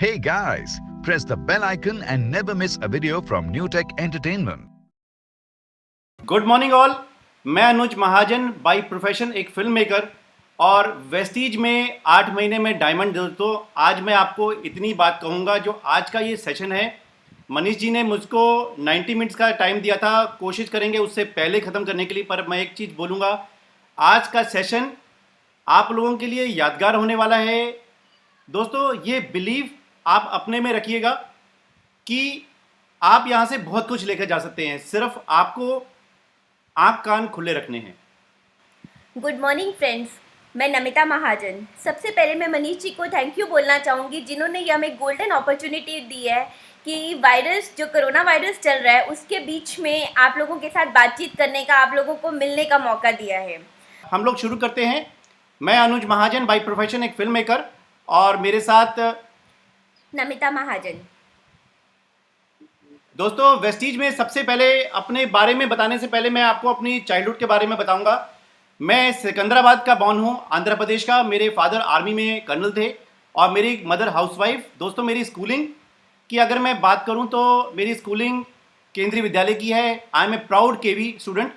Hey guys, press the bell icon and never miss a video from New Tech Entertainment. Good morning all. मैं अनुज महाजन by profession एक film maker और Vestige में 8 महीने में diamond. दोस्तों आज मैं आपको इतनी बात कहूँगा, जो आज का ये सेशन है मनीष जी ने मुझको 90 मिनट्स का टाइम दिया था, कोशिश करेंगे उससे पहले ख़त्म करने के लिए। पर मैं एक चीज़ बोलूँगा, आज का सेशन आप लोगों के लिए यादगार होने वाला है। दोस्तों ये बिलीव आप अपने में रखिएगा कि आप यहाँ से बहुत कुछ लेकर जा सकते हैं, सिर्फ आपको आँख कान खुले रखने हैं। गुड मॉर्निंग फ्रेंड्स, मैं नमिता महाजन। सबसे पहले मैं मनीष जी को थैंक यू बोलना चाहूँगी, जिन्होंने ये हमें गोल्डन अपॉर्चुनिटी दी है कि वायरस जो कोरोना वायरस चल रहा है उसके बीच में आप लोगों के साथ बातचीत करने का, आप लोगों को मिलने का मौका दिया है। हम लोग शुरू करते हैं। मैं अनुज महाजन बाई प्रोफेशन एक फिल्म मेकर और मेरे साथ नमिता महाजन। दोस्तों वेस्टीज में सबसे पहले अपने बारे में बताने से पहले मैं आपको अपनी चाइल्डहुड के बारे में बताऊंगा। मैं सिकंदराबाद का बॉर्न हूं, आंध्र प्रदेश का। मेरे फादर आर्मी में कर्नल थे और मेरी मदर हाउसवाइफ। दोस्तों मेरी स्कूलिंग की अगर मैं बात करूं तो मेरी स्कूलिंग केंद्रीय विद्यालय की है। I am a proud KV student.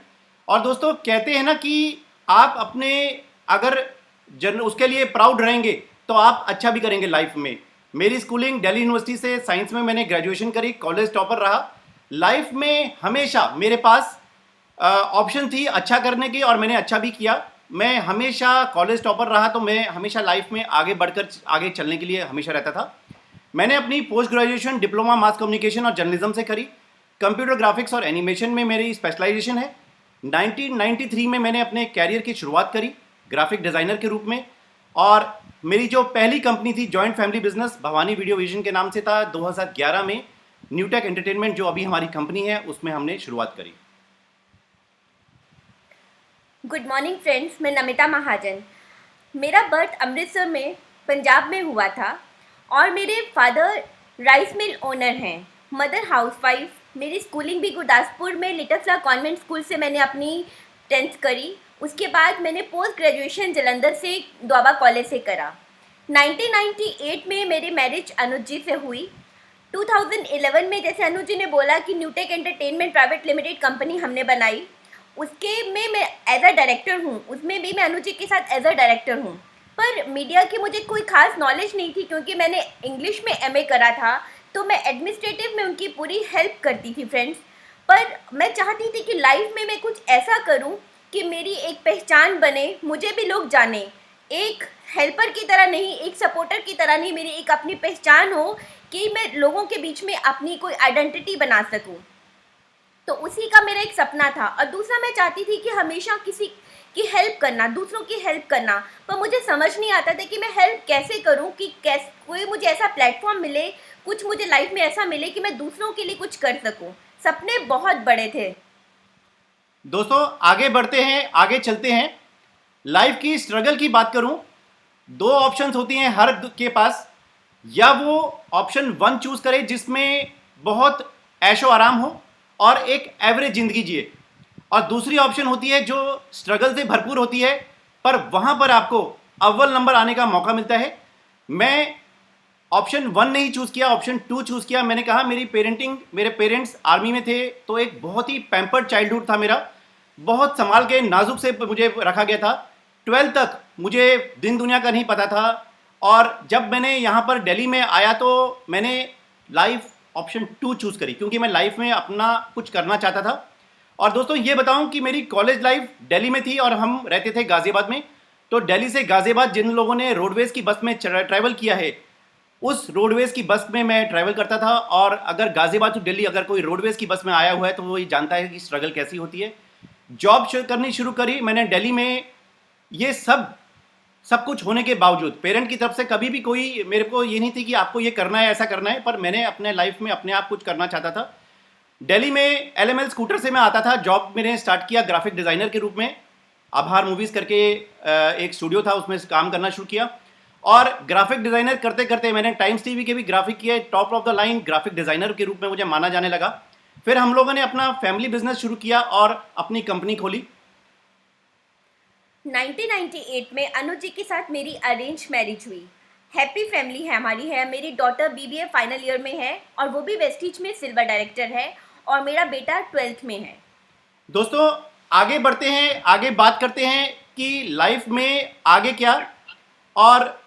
और दोस्तों कहते हैं ना कि आप अपने अगर उसके लिए प्राउड रहेंगे तो आप अच्छा भी करेंगे लाइफ में। मेरी स्कूलिंग दिल्ली यूनिवर्सिटी से साइंस में मैंने ग्रेजुएशन करी, कॉलेज टॉपर रहा। लाइफ में हमेशा मेरे पास ऑप्शन थी अच्छा करने की और मैंने अच्छा भी किया। मैं हमेशा कॉलेज टॉपर रहा, तो मैं हमेशा लाइफ में आगे बढ़कर आगे चलने के लिए हमेशा रहता था। मैंने अपनी post graduation diploma mass communication और जर्नलिज्म से करी। कंप्यूटर ग्राफिक्स और एनिमेशन में मेरी स्पेशलाइजेशन है। 1993 में मैंने अपने कैरियर की शुरुआत करी ग्राफिक डिज़ाइनर के रूप में, और मेरी जो पहली कंपनी थी joint family business Bhavani video vision के नाम से था। 2011 में न्यू टेक एंटरटेनमेंट जो अभी हमारी कंपनी है उसमें हमने शुरुआत करी। गुड मॉर्निंग फ्रेंड्स, मैं नमिता महाजन। मेरा बर्थ अमृतसर में पंजाब में हुआ था और मेरे फादर राइस मिल ओनर हैं, मदर हाउसवाइफ। मेरी स्कूलिंग भी गुरदासपुर में लिटिल फ्लावर कॉन्वेंट स्कूल से मैंने अपनी 10th करी। उसके बाद मैंने पोस्ट ग्रेजुएशन जलंधर से दोआबा कॉलेज से करा। 1998 में मेरी मैरिज अनुज जी से हुई। 2011 में जैसे अनुज जी ने बोला कि new take entertainment private limited company हमने बनाई, उसके में मैं एज अ डायरेक्टर हूँ। उसमें भी मैं अनुज जी के साथ एज अ डायरेक्टर हूँ। पर मीडिया की मुझे कोई खास नॉलेज नहीं थी, क्योंकि मैंने इंग्लिश में एमए करा था, तो मैं एडमिनिस्ट्रेटिव में उनकी पूरी हेल्प करती थी फ्रेंड्स। पर मैं चाहती थी कि लाइफ में मैं कुछ ऐसा करूं कि मेरी एक पहचान बने, मुझे भी लोग जाने। एक हेल्पर की तरह नहीं, एक सपोर्टर की तरह नहीं, मेरी एक अपनी पहचान हो कि मैं लोगों के बीच में अपनी कोई आइडेंटिटी बना सकूं। तो उसी का मेरा एक सपना था। और दूसरा, मैं चाहती थी कि हमेशा किसी की हेल्प करना, दूसरों की हेल्प करना। पर मुझे समझ नहीं आता था कि मैं हेल्प कैसे करूं, कि कोई मुझे ऐसा प्लेटफॉर्म मिले, कुछ मुझे लाइफ में ऐसा मिले कि मैं दूसरों के लिए कुछ कर सकूं। सपने बहुत बड़े थे। दोस्तों आगे बढ़ते हैं, आगे चलते हैं। लाइफ की स्ट्रगल की बात करूं, 2 ऑप्शंस होती हैं हर के पास। या वो ऑप्शन 1 चूज करे जिसमें बहुत ऐशो आराम हो और एक एवरेज जिंदगी जिए, और दूसरी ऑप्शन होती है जो स्ट्रगल से भरपूर होती है, पर वहां पर आपको अव्वल नंबर आने का मौका मिलता है। मैं ऑप्शन 1 नहीं चूज़ किया, ऑप्शन 2 चूज़ किया। मैंने कहा मेरे पेरेंट्स आर्मी में थे, तो एक बहुत ही पैम्पर्ड चाइल्डहुड था मेरा। बहुत संभाल के नाजुक से मुझे रखा गया था। 12th तक मुझे दिन दुनिया का नहीं पता था। और जब मैंने यहाँ पर दिल्ली में आया तो मैंने लाइफ ऑप्शन 2 चूज़ करी, क्योंकि मैं लाइफ में अपना कुछ करना चाहता था। और दोस्तों ये बताऊं कि मेरी कॉलेज लाइफ दिल्ली में थी और हम रहते थे गाज़ियाबाद में। तो दिल्ली से गाज़ियाबाद जिन लोगों ने रोडवेज़ की बस में ट्रैवल किया है, उस रोडवेज़ की बस में मैं ट्रैवल करता था। और अगर गाज़ियाबाद टू दिल्ली अगर कोई रोडवेज़ की बस में आया हुआ है तो वो ये जानता है कि स्ट्रगल कैसी होती है। जॉब करनी शुरू करी मैंने दिल्ली में। ये सब कुछ होने के बावजूद पेरेंट की तरफ से कभी भी कोई मेरे को ये नहीं थी कि आपको ये करना है, ऐसा करना है। पर मैंने अपने लाइफ में अपने आप कुछ करना चाहता था। दिल्ली में LML स्कूटर से मैं आता था। जॉब मैंने स्टार्ट किया ग्राफिक डिज़ाइनर के रूप में। आभार मूवीज़ करके एक स्टूडियो था, उसमें काम करना शुरू किया। और ग्राफिक डिज़ाइनर करते करते मैंने टाइम्स टीवी के भी ग्राफिक किए। Top of the line graphic designer के रूप में मुझे माना जाने लगा। फिर हम लोगों ने अपना फैमिली बिजनेस शुरू किया और अपनी कंपनी खोली। 1998 में अनुज जी के साथ मेरी अरेंज मैरिज हुई। हैप्पी फैमिली है हमारी। है मेरी डॉटर बीबीए फाइनल ईयर में है और वो भी वेस्टीज में सिल्वर डायरेक्टर है, और मेरा बेटा 12th में है। दोस्तों आगे बढ़ते हैं, आगे बात करते हैं कि लाइफ में आगे क्या। और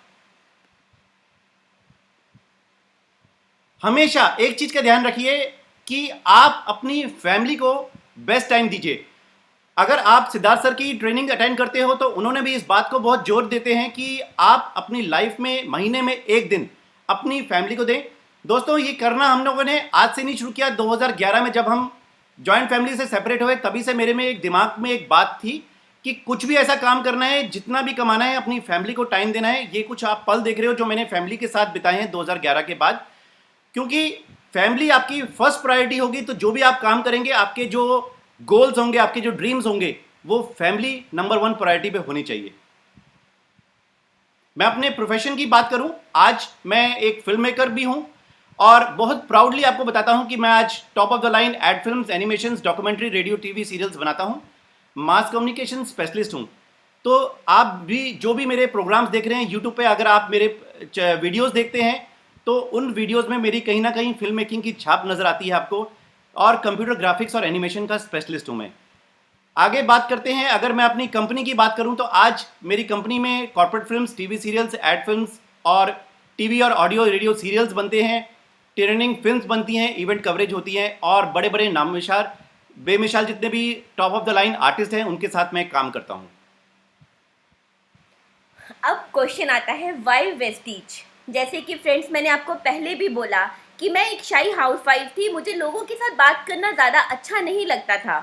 हमेशा एक चीज का ध्यान रखिए कि आप अपनी फैमिली को बेस्ट टाइम दीजिए। अगर आप सिद्धार्थ सर की ट्रेनिंग अटेंड करते हो तो उन्होंने भी इस बात को बहुत जोर देते हैं कि आप अपनी लाइफ में महीने में एक दिन अपनी फैमिली को दें। दोस्तों ये करना हम लोगों ने आज से नहीं शुरू किया। 2011 में जब हम जॉइंट फैमिली से सेपरेट हुए तभी से मेरे में एक दिमाग में एक बात थी कि कुछ भी ऐसा काम करना है, जितना भी कमाना है, अपनी फैमिली को टाइम देना है। ये कुछ आप पल देख रहे हो जो मैंने फैमिली के साथ बिताए हैं 2011 के बाद, क्योंकि फैमिली आपकी फर्स्ट प्रायोरिटी होगी तो जो भी आप काम करेंगे, आपके जो गोल्स होंगे, आपके जो ड्रीम्स होंगे, वो फैमिली नंबर 1 प्रायोरिटी पे होनी चाहिए। मैं अपने प्रोफेशन की बात करूं, आज मैं एक फिल्म मेकर भी हूं और बहुत प्राउडली आपको बताता हूं कि मैं आज top of the line ad films, animations, documentary, radio, TV serials बनाता हूं, मास कम्युनिकेशन स्पेशलिस्ट हूं। तो आप भी जो भी मेरे प्रोग्राम्स देख रहे हैं यूट्यूब पे, अगर आप मेरे वीडियोस देखते हैं तो उन वीडियोस में मेरी कहीं ना कहीं फिल्म मेकिंग की छाप नजर आती है आपको, और कंप्यूटर ग्राफिक्स और एनिमेशन का स्पेशलिस्ट हूं मैं। आगे बात करते हैं, अगर मैं अपनी कंपनी की बात करूं तो आज मेरी कंपनी में corporate films, TV serials, ad films और टीवी और ऑडियो रेडियो सीरियल्स बनते हैं, ट्रेनिंग फिल्म्स बनती हैं, इवेंट कवरेज होती हैं, और बड़े बड़े नामनिशार बेमिसाल जितने भी top of the line artist हैं उनके साथ मैं काम करता हूं। अब क्वेश्चन आता है वाई वेस्टीज। जैसे कि फ्रेंड्स मैंने आपको पहले भी बोला कि मैं एक शाई हाउसवाइफ थी, मुझे लोगों के साथ बात करना ज़्यादा अच्छा नहीं लगता था,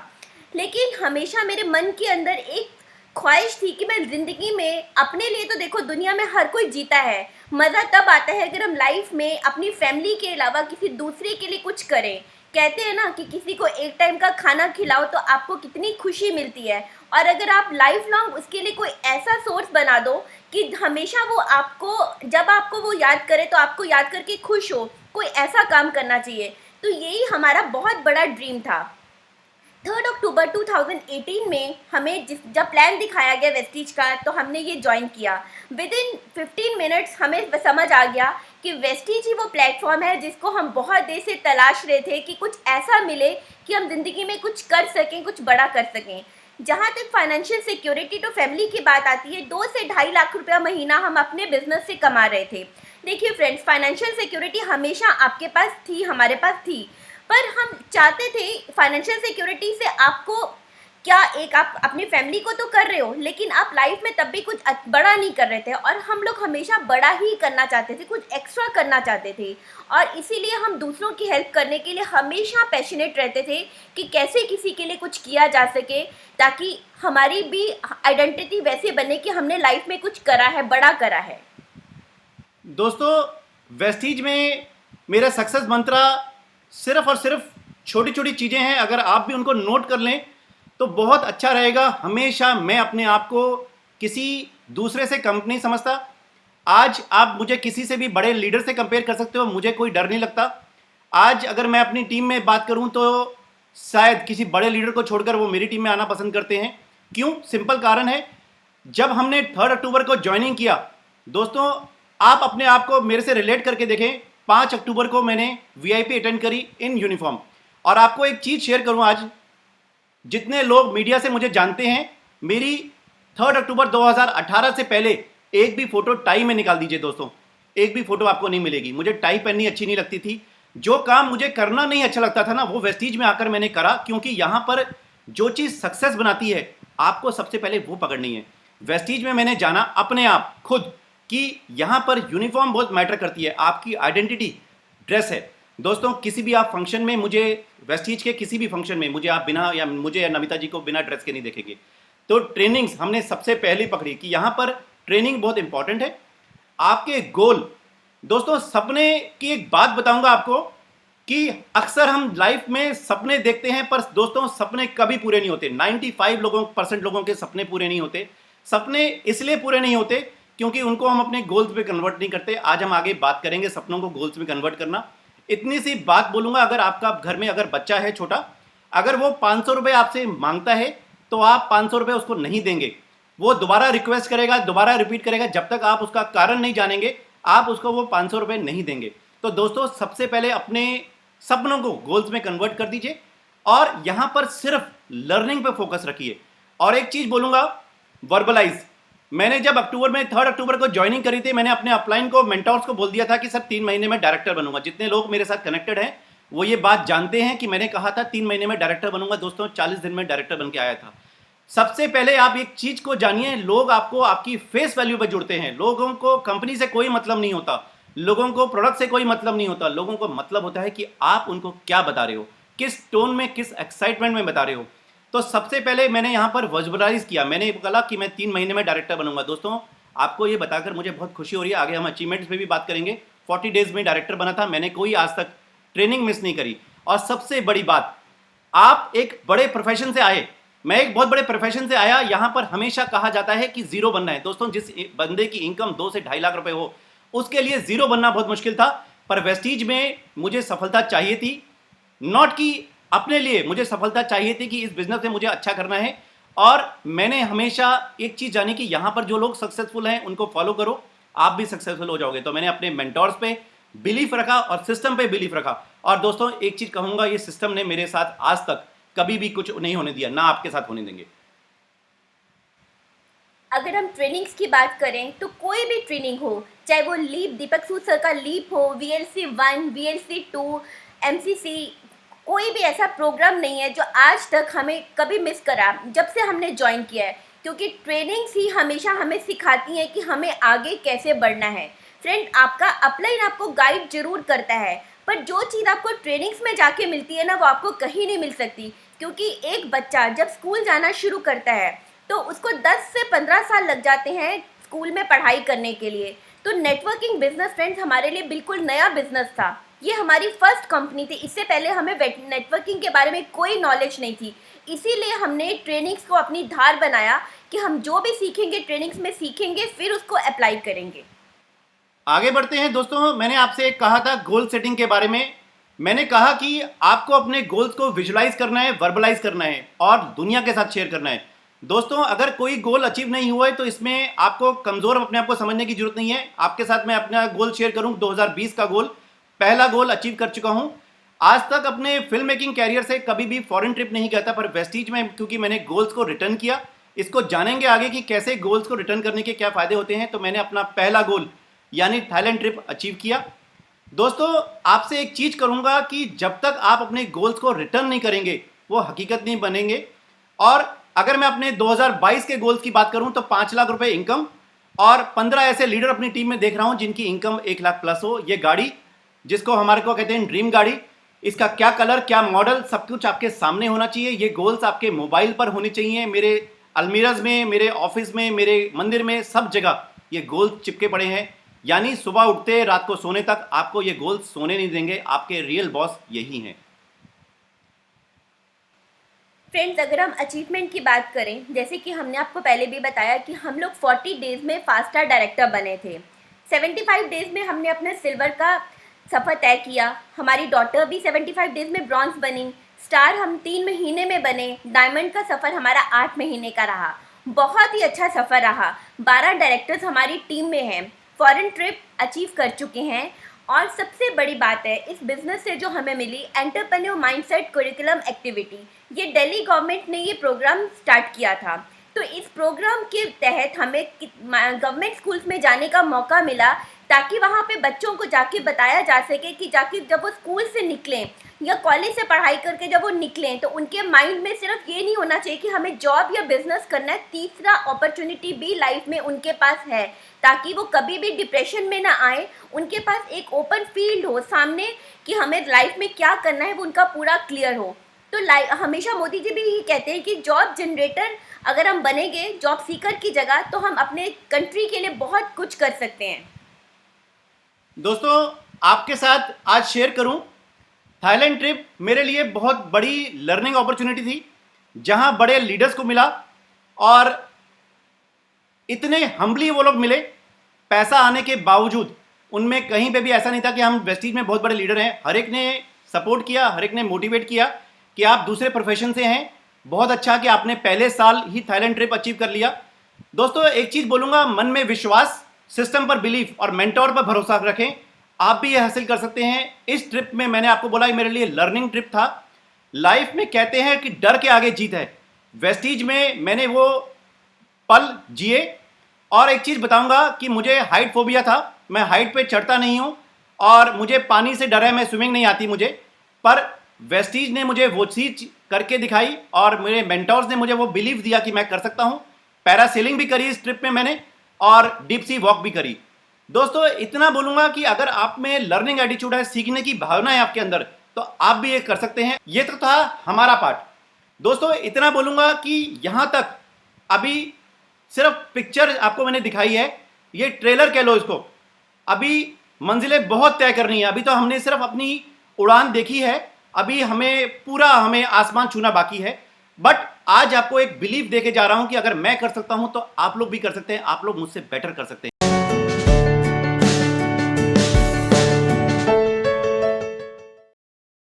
लेकिन हमेशा मेरे मन के अंदर एक ख्वाहिश थी कि मैं ज़िंदगी में अपने लिए, तो देखो दुनिया में हर कोई जीता है, मज़ा तब आता है अगर हम लाइफ में अपनी फैमिली के अलावा किसी दूसरे के लिए कुछ करें। कहते हैं ना कि किसी को एक टाइम का खाना खिलाओ तो आपको कितनी खुशी मिलती है, और अगर आप लाइफ लॉन्ग उसके लिए कोई ऐसा सोर्स बना दो कि हमेशा वो आपको, जब आपको वो याद करे तो आपको याद करके खुश हो, कोई ऐसा काम करना चाहिए। तो यही हमारा बहुत बड़ा ड्रीम था। 3 अक्टूबर 2018 में हमें जब प्लान दिखाया गया वेस्टीज का, तो हमने ये ज्वाइन किया। विद इन 15 मिनट्स हमें समझ आ गया कि वेस्टीज ही वो प्लेटफॉर्म है जिसको हम बहुत देर से तलाश रहे थे, कि कुछ ऐसा मिले कि हम ज़िंदगी में कुछ कर सकें, कुछ बड़ा कर सकें। जहाँ तक फाइनेंशियल सिक्योरिटी तो फैमिली की बात आती है, 2 से ढाई लाख रुपया महीना हम अपने बिजनेस से कमा रहे थे। देखिए फ्रेंड्स, फाइनेंशियल सिक्योरिटी हमेशा आपके पास थी, हमारे पास थी, पर हम चाहते थे फाइनेंशियल सिक्योरिटी से आपको क्या, एक आप अपनी फैमिली को तो कर रहे हो, लेकिन आप लाइफ में तब भी कुछ बड़ा नहीं कर रहे थे, और हम लोग हमेशा बड़ा ही करना चाहते थे, कुछ एक्स्ट्रा करना चाहते थे, और इसीलिए हम दूसरों की हेल्प करने के लिए हमेशा पैशनेट रहते थे कि कैसे किसी के लिए कुछ किया जा सके, ताकि हमारी भी आइडेंटिटी वैसे बने कि हमने लाइफ में कुछ करा है, बड़ा करा है। दोस्तों वेस्टीज में मेरा सक्सेस मंत्रा सिर्फ और सिर्फ छोटी छोटी चीज़ें हैं, अगर आप भी उनको नोट कर लें तो बहुत अच्छा रहेगा। हमेशा मैं अपने आप को किसी दूसरे से कम नहीं समझता। आज आप मुझे किसी से भी बड़े लीडर से कंपेयर कर सकते हो, मुझे कोई डर नहीं लगता। आज अगर मैं अपनी टीम में बात करूं तो शायद किसी बड़े लीडर को छोड़कर वो मेरी टीम में आना पसंद करते हैं। क्यों? सिंपल कारण है, जब हमने 3 अक्टूबर को ज्वाइनिंग किया, दोस्तों आप अपने आप को मेरे से रिलेट करके देखें। 5 अक्टूबर को मैंने वीआईपी अटेंड करी इन यूनिफॉर्म, और आपको एक चीज़ शेयर करूं, आज जितने लोग मीडिया से मुझे जानते हैं, मेरी 3 अक्टूबर 2018 से पहले एक भी फोटो टाई में निकाल दीजिए दोस्तों, एक भी फोटो आपको नहीं मिलेगी। मुझे टाई पहननी अच्छी नहीं लगती थी, जो काम मुझे करना नहीं अच्छा लगता था ना, वो वेस्टीज में आकर मैंने करा, क्योंकि यहाँ पर जो चीज़ सक्सेस बनाती है आपको सबसे पहले वो पकड़नी है। वेस्टीज में मैंने जाना अपने आप खुद कि यहाँ पर यूनिफॉर्म बहुत मैटर करती है, आपकी आइडेंटिटी ड्रेस है। दोस्तों किसी भी आप फंक्शन में, मुझे वेस्टीज के किसी भी फंक्शन में मुझे आप बिना, या मुझे या नमिता जी को बिना ड्रेस के नहीं देखेंगे। तो ट्रेनिंग्स हमने सबसे पहले पकड़ी कि यहाँ पर ट्रेनिंग बहुत इंपॉर्टेंट है। आपके गोल, दोस्तों सपने की एक बात बताऊंगा आपको कि अक्सर हम लाइफ में सपने देखते हैं, पर दोस्तों सपने कभी पूरे नहीं होते। 95% लोगों के सपने पूरे नहीं होते। सपने इसलिए पूरे नहीं होते क्योंकि उनको हम अपने गोल्स पे कन्वर्ट नहीं करते। आज हम आगे बात करेंगे सपनों को गोल्स में कन्वर्ट करना। इतनी सी बात बोलूंगा, अगर आपका घर में अगर बच्चा है छोटा, अगर वो 500 रुपये आपसे मांगता है तो आप 500 रुपये उसको नहीं देंगे। वो दोबारा रिक्वेस्ट करेगा, दोबारा रिपीट करेगा, जब तक आप उसका कारण नहीं जानेंगे आप उसको वो 500 रुपये नहीं देंगे। तो दोस्तों सबसे पहले अपने सपनों को गोल्स में कन्वर्ट कर दीजिए और यहाँ पर सिर्फ लर्निंग पे फोकस रखिए। और एक चीज़ बोलूँगा, वर्बलाइज। मैंने जब अक्टूबर में 3 अक्टूबर को ज्वाइनिंग करी थी, मैंने अपने अपलाइन को, मेंटोर्स को बोल दिया था कि सर 3 महीने में डायरेक्टर बनूंगा। जितने लोग मेरे साथ कनेक्टेड हैं वो ये बात जानते हैं कि मैंने कहा था 3 महीने में डायरेक्टर बनूंगा। दोस्तों 40 दिन में डायरेक्टर बन के आया था। सबसे पहले आप एक चीज को जानिए, लोग आपको आपकी फेस वैल्यू पे जुड़ते हैं। लोगों को कंपनी से कोई मतलब नहीं होता, लोगों को प्रोडक्ट से कोई मतलब नहीं होता, लोगों को मतलब होता है कि आप उनको क्या बता रहे हो, किस टोन में, किस एक्साइटमेंट में बता रहे हो। तो सबसे पहले मैंने यहाँ पर वर्बलाइज किया, मैंने बोला कि मैं 3 महीने में डायरेक्टर बनूंगा। दोस्तों आपको ये बताकर मुझे बहुत खुशी हो रही है। आगे हम अचीवमेंट्स पे भी बात करेंगे। 40 डेज में डायरेक्टर बना था, मैंने कोई आज तक ट्रेनिंग मिस नहीं करी। और सबसे बड़ी बात, आप एक बड़े प्रोफेशन से आए, मैं एक बहुत बड़े प्रोफेशन से आया। यहाँ पर हमेशा कहा जाता है कि जीरो बनना है। दोस्तों जिस बंदे की इनकम 2 से 2.5 लाख रुपए हो, उसके लिए जीरो बनना बहुत मुश्किल था। पर वेस्टीज में मुझे सफलता चाहिए थी, नॉट कि अपने लिए, मुझे सफलता चाहिए थी कि इस बिजनेस में मुझे अच्छा करना है। और मैंने हमेशा एक चीज़ जानी कि यहाँ पर जो लोग सक्सेसफुल हैं उनको फॉलो करो, आप भी सक्सेसफुल हो जाओगे। तो मैंने अपने मेंटोर्स पे बिलीफ रखा और सिस्टम पे बिलीफ रखा। और दोस्तों एक चीज़ कहूँगा, ये सिस्टम ने मेरे साथ आज तक कभी भी कुछ नहीं होने दिया, ना आपके साथ होने देंगे। अगर हम ट्रेनिंग्स की बात करें तो कोई भी ट्रेनिंग हो, चाहे वो लीप, दीपक सूद सर का लीप हो, VLC 1, VLC 2, MCC, कोई भी ऐसा प्रोग्राम नहीं है जो आज तक हमें कभी मिस करा जब से हमने ज्वाइन किया है। क्योंकि ट्रेनिंग्स ही हमेशा हमें सिखाती हैं कि हमें आगे कैसे बढ़ना है। फ्रेंड, आपका अपलाइन आपको गाइड जरूर करता है, पर जो चीज़ आपको ट्रेनिंग्स में जाके मिलती है ना, वो आपको कहीं नहीं मिल सकती। क्योंकि एक बच्चा जब स्कूल जाना शुरू करता है तो उसको 10 से 15 साल लग जाते हैं स्कूल में पढ़ाई करने के लिए। तो नेटवर्किंग बिजनेस फ्रेंड्स हमारे लिए बिल्कुल नया बिजनेस था। ये हमारी फर्स्ट कंपनी थी। इससे पहले हमें नेटवर्किंग के बारे में कोई नॉलेज नहीं थी। इसीलिए हमने ट्रेनिंग्स को अपनी धार बनाया कि हम जो भी सीखेंगे ट्रेनिंग्स में सीखेंगे, फिर उसको अप्लाई करेंगे। आगे बढ़ते हैं दोस्तों। मैंने आपसे एक कहा था गोल सेटिंग के बारे में। मैंने कहा कि आपको अपने गोल्स को विजुलाइज करना है, वर्बलाइज करना है और दुनिया के साथ शेयर करना है। दोस्तों अगर कोई गोल अचीव नहीं हुआ है तो इसमें आपको कमज़ोर अपने आप को समझने की जरूरत नहीं है। आपके साथ मैं अपना गोल शेयर करूं, 2020 का गोल, पहला गोल अचीव कर चुका हूं। आज तक अपने फिल्म मेकिंग कैरियर से कभी भी फॉरेन ट्रिप नहीं गया था, पर वेस्टीज में क्योंकि मैंने गोल्स को रिटर्न किया। इसको जानेंगे आगे कि कैसे गोल्स को रिटर्न करने के क्या फ़ायदे होते हैं। तो मैंने अपना पहला गोल यानी थाईलैंड ट्रिप अचीव किया। दोस्तों आपसे एक चीज़ करूँगा कि जब तक आप अपने गोल्स को रिटर्न नहीं करेंगे वो हकीकत नहीं बनेंगे। और अगर मैं अपने 2022 के गोल्स की बात करूं तो 5 लाख रुपए इनकम और 15 ऐसे लीडर अपनी टीम में देख रहा हूं जिनकी इनकम 1 लाख प्लस हो। ये गाड़ी जिसको हमारे को कहते हैं ड्रीम गाड़ी, इसका क्या कलर, क्या मॉडल, सब कुछ आपके सामने होना चाहिए। ये गोल्स आपके मोबाइल पर होने चाहिए। मेरे अलमीराज में, मेरे ऑफिस में, मेरे मंदिर में, सब जगह ये गोल्स चिपके पड़े हैं। यानी सुबह उठते रात को सोने तक आपको ये गोल्स सोने नहीं देंगे। आपके रियल बॉस यही हैं। फ्रेंड्स, अगर हम अचीवमेंट की बात करें, जैसे कि हमने आपको पहले भी बताया कि हम लोग 40 डेज़ में 5 स्टार डायरेक्टर बने थे। 75 डेज़ में हमने अपने सिल्वर का सफ़र तय किया। हमारी डॉटर भी 75 डेज़ में ब्रॉन्ज बनी। स्टार हम 3 महीने में बने। डायमंड का सफ़र हमारा 8 महीने का रहा। बहुत ही अच्छा सफ़र रहा। 12 डायरेक्टर्स हमारी टीम में हैं। फॉरेन ट्रिप अचीव कर चुके हैं। और सबसे बड़ी बात है इस बिज़नेस से जो हमें मिली, एंटरप्रेन्योर माइंडसेट करिकुलम एक्टिविटी। ये दिल्ली गवर्नमेंट ने ये प्रोग्राम स्टार्ट किया था। तो इस प्रोग्राम के तहत हमें गवर्नमेंट स्कूल्स में जाने का मौका मिला ताकि वहाँ पे बच्चों को जाके बताया जा सके कि जाके जब वो स्कूल से निकलें या कॉलेज से पढ़ाई करके जब वो निकलें तो उनके माइंड में सिर्फ ये नहीं होना चाहिए कि हमें जॉब या बिजनेस करना है। तीसरा अपॉर्चुनिटी भी लाइफ में उनके पास है ताकि वो कभी भी डिप्रेशन में ना आए। उनके पास एक ओपन फील्ड हो सामने कि हमें लाइफ में क्या करना है, वो उनका पूरा क्लियर हो। तो हमेशा मोदी जी भी यही कहते हैं कि जॉब जनरेटर अगर हम बनेंगे जॉब सीकर की जगह, तो हम अपने कंट्री के लिए बहुत कुछ कर सकते हैं। दोस्तों आपके साथ आज शेयर करूं, थाईलैंड ट्रिप मेरे लिए बहुत बड़ी लर्निंग अपॉर्चुनिटी थी, जहां बड़े लीडर्स को मिला और इतने हम्बली वो लोग मिले। पैसा आने के बावजूद उनमें कहीं पे भी ऐसा नहीं था कि हम वेस्टीज में बहुत बड़े लीडर हैं। हर एक ने सपोर्ट किया, हर एक ने मोटिवेट किया कि आप दूसरे प्रोफेशन से हैं, बहुत अच्छा कि आपने पहले साल ही थाईलैंड ट्रिप अचीव कर लिया। दोस्तों एक चीज़ बोलूँगा, मन में विश्वास, सिस्टम पर बिलीफ और मेंटोर पर भरोसा रखें, आप भी ये हासिल कर सकते हैं। इस ट्रिप में मैंने आपको बोला मेरे लिए लर्निंग ट्रिप था। लाइफ में कहते हैं कि डर के आगे जीत है। वेस्टीज में मैंने वो पल जिए। और एक चीज़ बताऊंगा कि मुझे हाइट फोबिया था, मैं हाइट पे चढ़ता नहीं हूँ और मुझे पानी से डर है, मैं स्विमिंग नहीं आती मुझे। पर वेस्टीज ने मुझे वो चीज़ करके दिखाई और मेरे मेंटोर्स ने मुझे वो बिलीव दिया कि मैं कर सकता हूँ। पैरासेलिंग भी करी इस ट्रिप में मैंने और डीप सी वॉक भी करी। दोस्तों इतना बोलूँगा कि अगर आप में लर्निंग एटीट्यूड है, सीखने की भावना है आपके अंदर, तो आप भी ये कर सकते हैं। ये तो था हमारा पार्ट। दोस्तों इतना बोलूँगा कि यहाँ तक अभी सिर्फ पिक्चर आपको मैंने दिखाई है, ये ट्रेलर कह लो इसको। अभी मंजिलें बहुत तय करनी है। अभी तो हमने सिर्फ अपनी उड़ान देखी है, अभी हमें आसमान छूना बाकी है। बट आज आपको एक बिलीव देके जा रहा हूं कि अगर मैं कर सकता हूं तो आप लोग भी कर सकते हैं, आप लोग मुझसे बेटर कर सकते हैं।